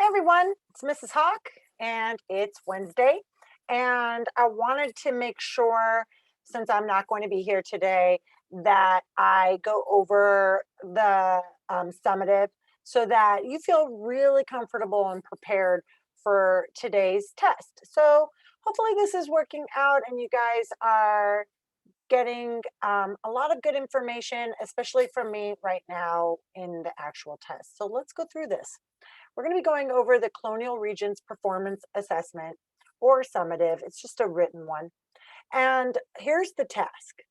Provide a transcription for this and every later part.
everyone, it's Mrs. Hawk, and it's Wednesday. And I wanted to make sure, since I'm not going to be here today, that I go over the summative so that you feel really comfortable and prepared for today's test. So hopefully this is working out and you guys are getting a lot of good information, especially from me right now in the actual test. So let's go through this. We're going to be going over the Colonial Region's Performance Assessment, or Summative. It's just a written one. And here's the task.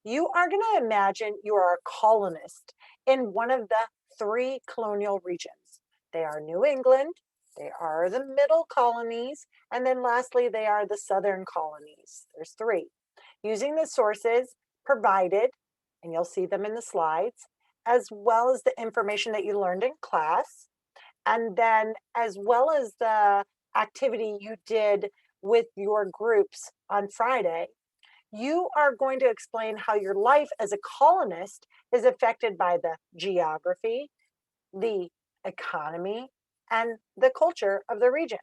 You are going to imagine you are a colonist in one of the three colonial regions. They are New England, they are the middle colonies, and then lastly, they are the southern colonies. There's three. Using the sources provided, and you'll see them in the slides, as well as the information that you learned in class, and then as well as the activity you did with your groups on Friday, you are going to explain how your life as a colonist is affected by the geography, the economy, and the culture of the region.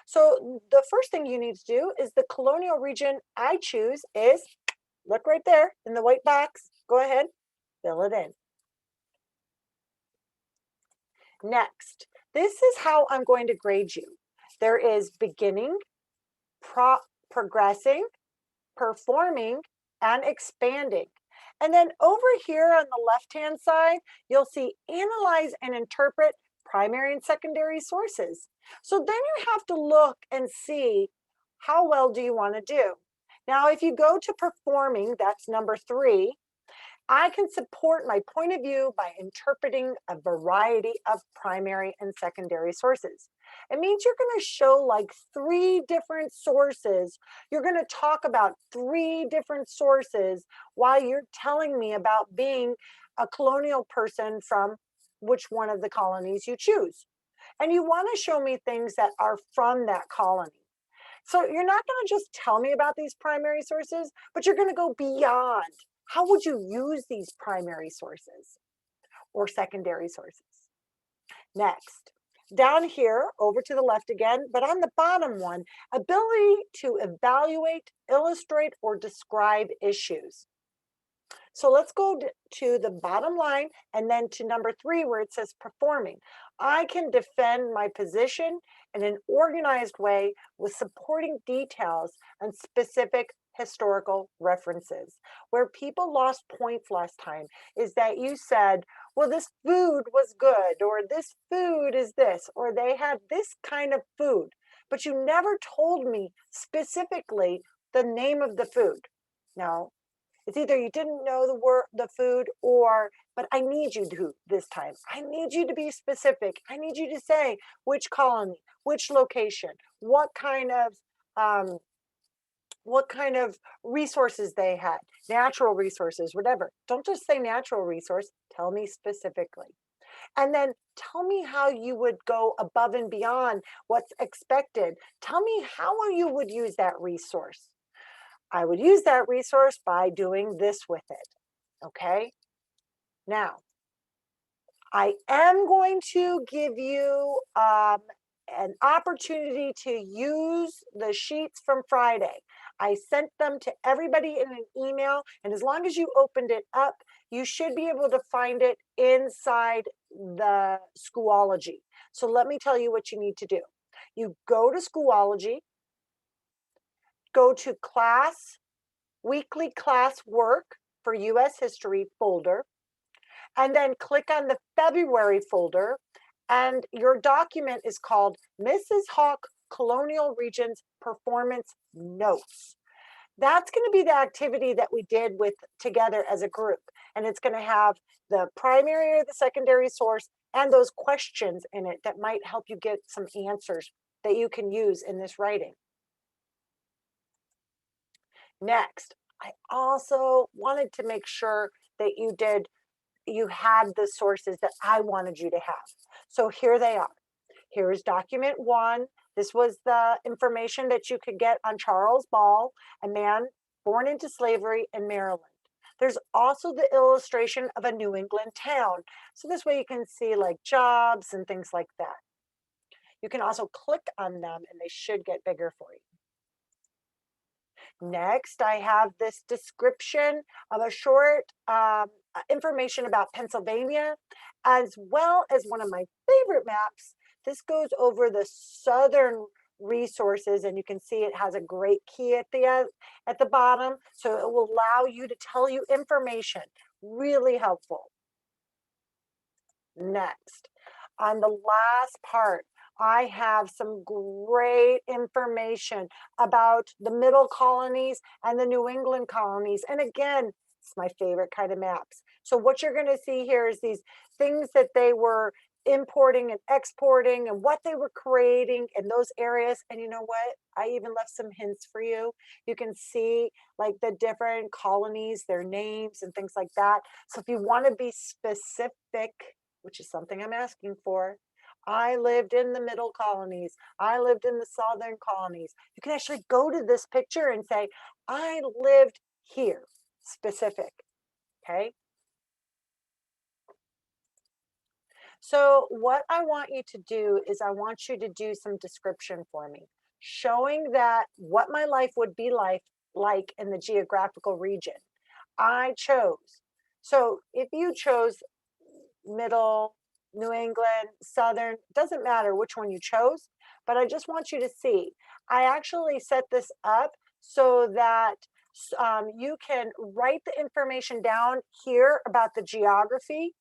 So the first thing you need to do is the colonial region I choose is, look right there in the white box, go ahead, fill it in. Next, this is how I'm going to grade you. There is beginning, progressing, performing, and expanding. And then over here on the left-hand side, you'll see analyze and interpret primary and secondary sources. So then you have to look and see how well do you want to do. Now, if you go to performing, that's number 3, I can support my point of view by interpreting a variety of primary and secondary sources. It means you're going to show like 3 different sources. You're going to talk about 3 different sources while you're telling me about being a colonial person from which one of the colonies you choose. And you want to show me things that are from that colony. So you're not going to just tell me about these primary sources, but you're going to go beyond. How would you use these primary sources or secondary sources? Next, down here, over to the left again, but on the bottom one, ability to evaluate, illustrate, or describe issues. So let's go to the bottom line and then to number 3 where it says performing. I can defend my position in an organized way with supporting details and specific historical references. Where people lost points last time is that you said, well, this food was good, or this food is this, or they had this kind of food, but you never told me specifically the name of the food. Now, it's either you didn't know the food, or, but I need you to this time. I need you to be specific. I need you to say which colony, which location, what kind of resources they had, natural resources, whatever. Don't just say natural resource, tell me specifically. And then tell me how you would go above and beyond what's expected. Tell me how you would use that resource. I would use that resource by doing this with it, okay? Now, I am going to give you an opportunity to use the sheets from Friday. I sent them to everybody in an email, and as long as you opened it up, you should be able to find it inside the Schoology. So let me tell you what you need to do. You go to Schoology, go to class, weekly class work for US History folder, and then click on the February folder, and your document is called Mrs. Hawk Colonial Regions Performance Notes. That's going to be the activity that we did with together as a group, and it's going to have the primary or the secondary source and those questions in it that might help you get some answers that you can use in this writing. Next, I also wanted to make sure that you had the sources that I wanted you to have. So here they are. Here is document 1. This was the information that you could get on Charles Ball, a man born into slavery in Maryland. There's also the illustration of a New England town. So this way you can see like jobs and things like that. You can also click on them and they should get bigger for you. Next, I have this description of a short information about Pennsylvania, as well as one of my favorite maps. This goes over the southern resources, and you can see it has a great key at the bottom, so it will allow you to tell you information. Really helpful. Next, on the last part, I have some great information about the middle colonies and the New England colonies. And again, it's my favorite kind of maps. So what you're going to see here is these things that they were importing and exporting and what they were creating in those areas. And you know what? I even left some hints for you. You can see like the different colonies, their names and things like that. So if you want to be specific, which is something I'm asking for, I lived in the middle colonies. I lived in the southern colonies. You can actually go to this picture and say, I lived here, specific, okay? So what I want you to do is I want you to do some description for me, showing that what my life would be like in the geographical region I chose. So if you chose middle, New England, southern, doesn't matter which one you chose, but I just want you to see. I actually set this up so that you can write the information down here about the geography,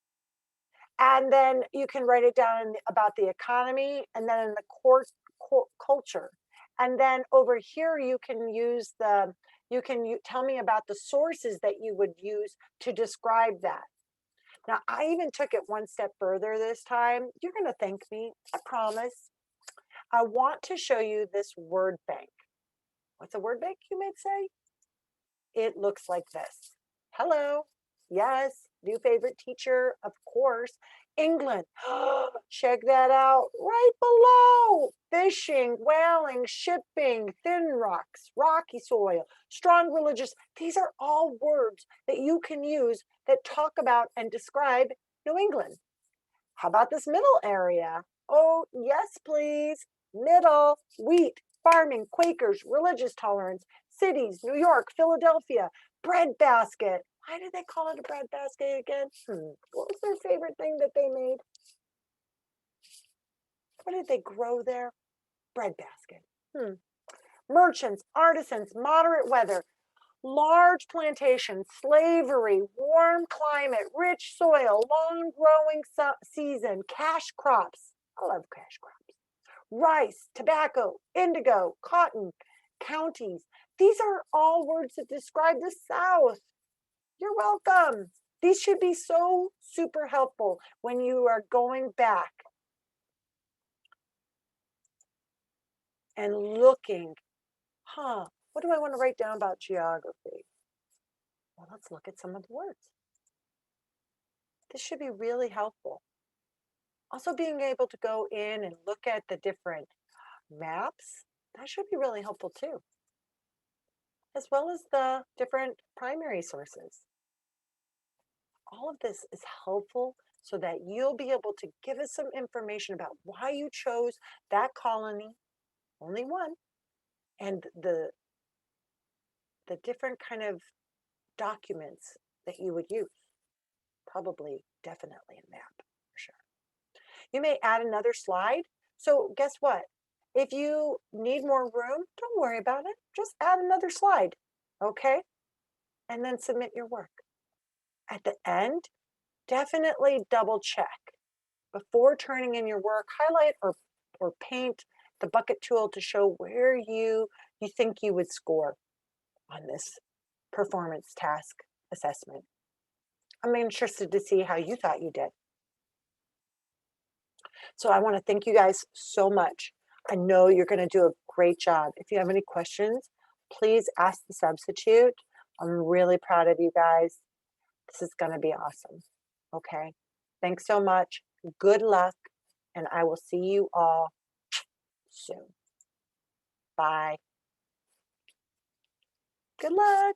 and then you can write it down about the economy, and then in the culture. And then over here, you can use tell me about the sources that you would use to describe that. Now, I even took it one step further this time. You're going to thank me, I promise. I want to show you this word bank. What's a word bank, you might say? It looks like this. Hello. Yes, new favorite teacher, of course. England. Check that out right below. Fishing, whaling, shipping, thin rocks, rocky soil, strong religious. These are all words that you can use that talk about and describe New England. How about this middle area? Oh, yes, please. Middle, wheat, farming, Quakers, religious tolerance, cities, New York, Philadelphia, breadbasket. Why did they call it a breadbasket again? What was their favorite thing that they made? What did they grow there? Breadbasket. Merchants, artisans, moderate weather, large plantations, slavery, warm climate, rich soil, long growing season, cash crops. I love cash crops. Rice, tobacco, indigo, cotton, counties. These are all words that describe the South. You're welcome. These should be so super helpful when you are going back and looking, what do I want to write down about geography? Well, let's look at some of the words. This should be really helpful. Also, being able to go in and look at the different maps, that should be really helpful too, as well as the different primary sources. All of this is helpful so that you'll be able to give us some information about why you chose that colony, only one, and the different kind of documents that you would use. Probably, definitely a map, for sure. You may add another slide. So guess what? If you need more room, don't worry about it. Just add another slide, okay? And then submit your work. At the end, definitely double check. Before turning in your work, highlight or paint the bucket tool to show where you think you would score on this performance task assessment. I'm interested to see how you thought you did. So I want to thank you guys so much. I know you're going to do a great job. If you have any questions, please ask the substitute. I'm really proud of you guys. This is going to be awesome. Okay. Thanks so much. Good luck. And I will see you all soon. Bye. Good luck.